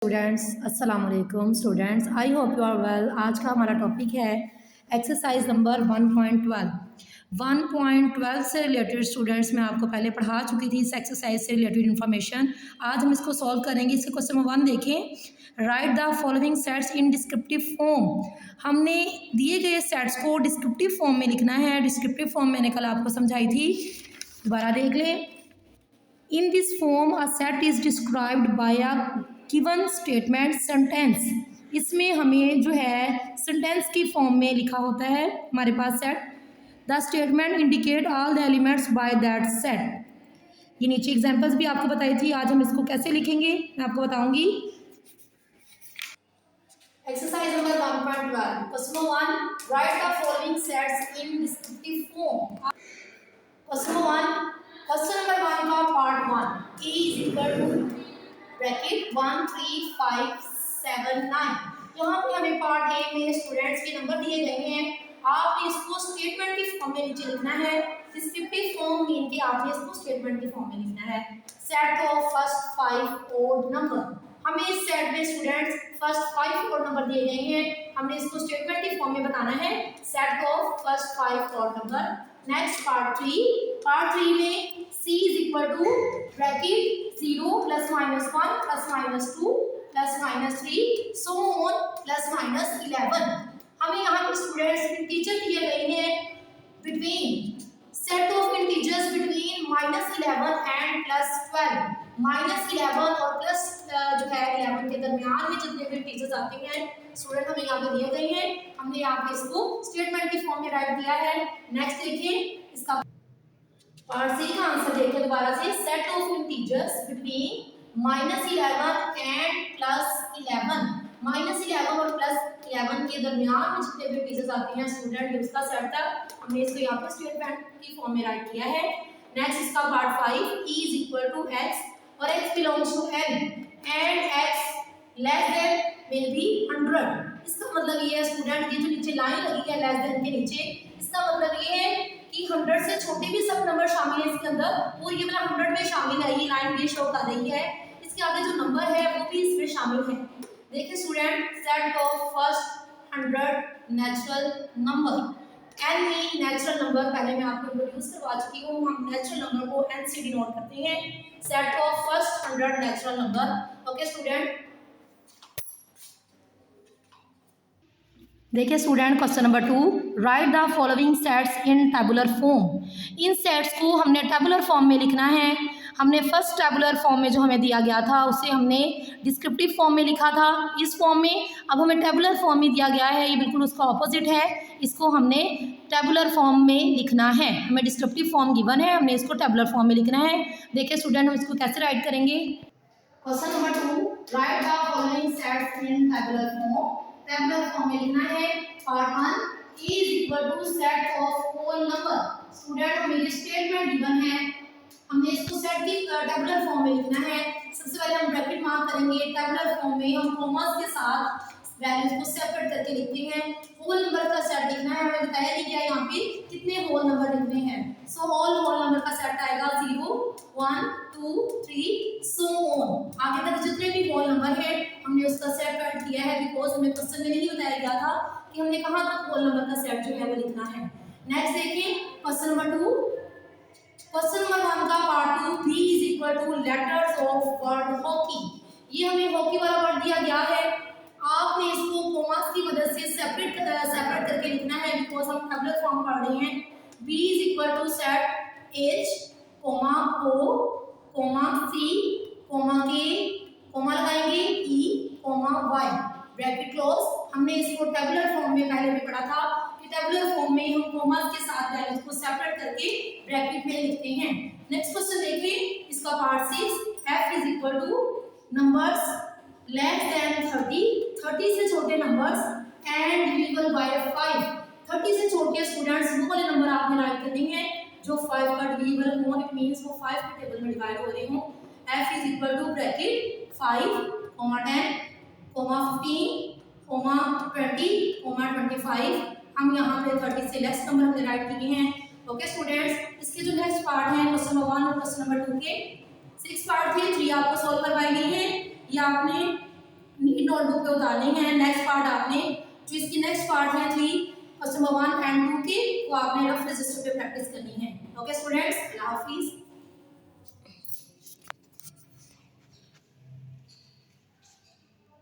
Students अस्सलाम वालेकुम students, I hope you are well. आज का हमारा टॉपिक है एक्सरसाइज नंबर 1.12। 1.12 से रिलेटेड स्टूडेंट्स मैं आपको पहले पढ़ा चुकी थी इस एक्सरसाइज से रिलेटेड इन्फॉर्मेशन। आज हम इसको सॉल्व करेंगे। इसके क्वेश्चन नंबर 1 देखें। Right the following sets in descriptive form. हमने दिए गए सेट्स को डिस्क्रिप्टिव फॉर्म में लिखना है। डिस्क्रिप्टिव फॉर्म मैंने कल आपको समझाई थी, दोबारा देख लें। In this form a set is described bye a given statement sentence. इसमें हमें जो है सेंटेंस की फॉर्म में लिखा होता है हमारे पास set. The statement indicate all the elements by that set. ये नीचे एग्जांपल्स भी आपको बताई थी। आज हम इसको कैसे लिखेंगे मैं आपको बताऊंगी। Exercise number 1.12 question 1, right the following sets in descriptive form. Question number 1, question number 1 का part 1 A is equal to bracket 1 3 5 7 9। यहाँ पे हमें पार्ट ए में स्टूडेंट्स के नंबर दिए गए हैं। आपने इसको स्टेटमेंट की फॉर्म में नीचे लिखना है। डिस्क्रिप्टिव फॉर्म मीन के आपने इसको स्टेटमेंट की फॉर्म में लिखना है। Set of first 5 odd number. हमें इस सेट में स्टूडेंट्स फर्स्ट 5 ओड नंबर दिए गए हैं। हमने इसको स्टेटमेंट की फॉर्म में बताना है। Set of first 5 odd number. Next part 3 में c is equal to bracket 0 plus minus 1 plus minus 2 plus minus 3 so on plus minus 11। हमें यहाँ पे स्टूडेंट्स इंटीजर दिए गए हैं between set of integers between -11 and +12। -11 और प्लस जो है 11 के दरमियान में जितने भी इंटीजर्स आते हैं स्टूडेंट हमें यहाँ पे दिए गए हैं। हमने यहाँ पे इसको स्टेटमेंट की फॉर्म में राइट किया है। नेक्स्ट देखिए इसका पार्ट सी का आंसर देखिए दोबारा से। Set of integers between -11 and +11। -11 और +11 के दरमियान में जितने भी इंटीजर्स आते हैं स्टूडेंट उसका सेट था। हमने इसको यहाँ पे स्टेटमेंट की फॉर्म में राइट किया है। नेक्स्ट इसका part 5 e is equal to x और x belongs to n and x less than will be 100। इसका मतलब ये है स्टूडेंट, ये जो नीचे लाइन लगी है लेस देन के नीचे, इसका मतलब ये है कि 100 से छोटे भी सब नंबर शामिल है इसके अंदर और ये वाला 100 में शामिल है। ये लाइन ये शो कर रही है, इसके आगे जो नंबर है वो भी इसमें शामिल है। देखिए student, set of first 100 natural number. n mean natural number, पहले मैं आपको इंट्रोड्यूस करवा चुकी हूँ। हम नेचुरल नंबर को n से डिनोट करते हैं। Set of first 100 natural number. Okay student, देखिए student question number 2, write the following sets in tabular form. इन सेट्स को हमने टेबुलर फॉर्म में लिखना है। हमने फर्स्ट टेबुलर फॉर्म में जो हमें दिया गया था उसे हमने डिस्क्रिप्टिव फॉर्म में लिखा था इस फॉर्म में। अब हमें टेबुलर फॉर्म में दिया गया है, ये बिल्कुल उसका ऑपोजिट है। इसको हमने टेबुलर फॉर्म में लिखना है। हमें डिस्क्रिप्टिव फॉर्म गिवन है, हमने इसको टेबुलर फॉर्म में लिखना है। देखिए स्टूडेंट, हम इसको कैसे राइट करेंगे। Question number 2, write the following sets in tabular form. Tabular form में लिखना है। Part 1 is equal to set of whole number. Student हमें ये स्टेटमेंट गिवन है, हमने इसको सेट की टेबुलर फॉर्म में लिखना है। सबसे पहले हम ब्रैकेट मार्क करेंगे। टेबुलर फॉर्म में हम कॉमास के साथ वैल्यूज को सेपरेट करके लिखते हैं। होल नंबर का सेट लिखना है। हमें बताया नहीं गया यहाँ पे कितने होल नंबर लिखने हैं। सो होल नंबर का सेट आएगा 0 1 2 3 सो ऑन। आगे तक जितने भी होल नंबर है हमने उसका सेट राइट किया है, बिकॉज हमें क्वेश्चन में नहीं बताया गया था कि हमने कहाँ तक होल नंबर का सेट जो है वो लिखना है। नेक्स्ट देखिए क्वेश्चन नंबर 2। क्वेश्चन नंबर 1 का part 2 b is equal two letters of word hockey. ये हमें हॉकी वाला वर्ड दिया गया है। आपने इसको कोमास की मदद से सेपरेट करके लिखना है, बिकॉज हम टेबुलर फॉर्म पढ़ रहे हैं। b is equal to set h comma o comma c comma k comma लगाएंगे e comma y bracket close. हमने इसको टेबुलर फॉर्म में पहले भी पढ़ा था कि टेबुलर फॉर्म में हम कोमास के साथ वैल्यूज को सेपरेट करके ब्रैकेट में लिखते हैं। नेक्स्ट क्वेश्चन देखिए इसका part 6, f is equal two numbers less than 30 से छोटे नंबर्स एंड डिविजिबल बाय 5। 30 से छोटे स्टूडेंट्स वो वाले नंबर आपने राइट करने हैं जो 5 का डिविजिबल हो, इट मींस वो 5 के टेबल में डिवाइड हो रहे हो। f is equal to bracket 5 10 15 20 25। हम यहाँ पे 30 से लेस नंबर हमने राइट किए हैं। ओके स्टूडेंट्स, इसके जो नेक्स्ट पार्ट है क्वेश्चन नंबर 1 और क्वेश्चन नंबर 2 के 6 पार्ट थे, 3 आपको सॉल्व करवाई गई है। ये आपने नोटबुक पे उतारने हैं। नेक्स्ट पार्ट आपने जो इसकी नेक्स्ट पार्ट है 3 क्वेश्चन नंबर 1 एंड 2 की, वो आपने रफ रजिस्टर पे प्रैक्टिस करनी है। ओके स्टूडेंट्स, अल्लाह हाफिज।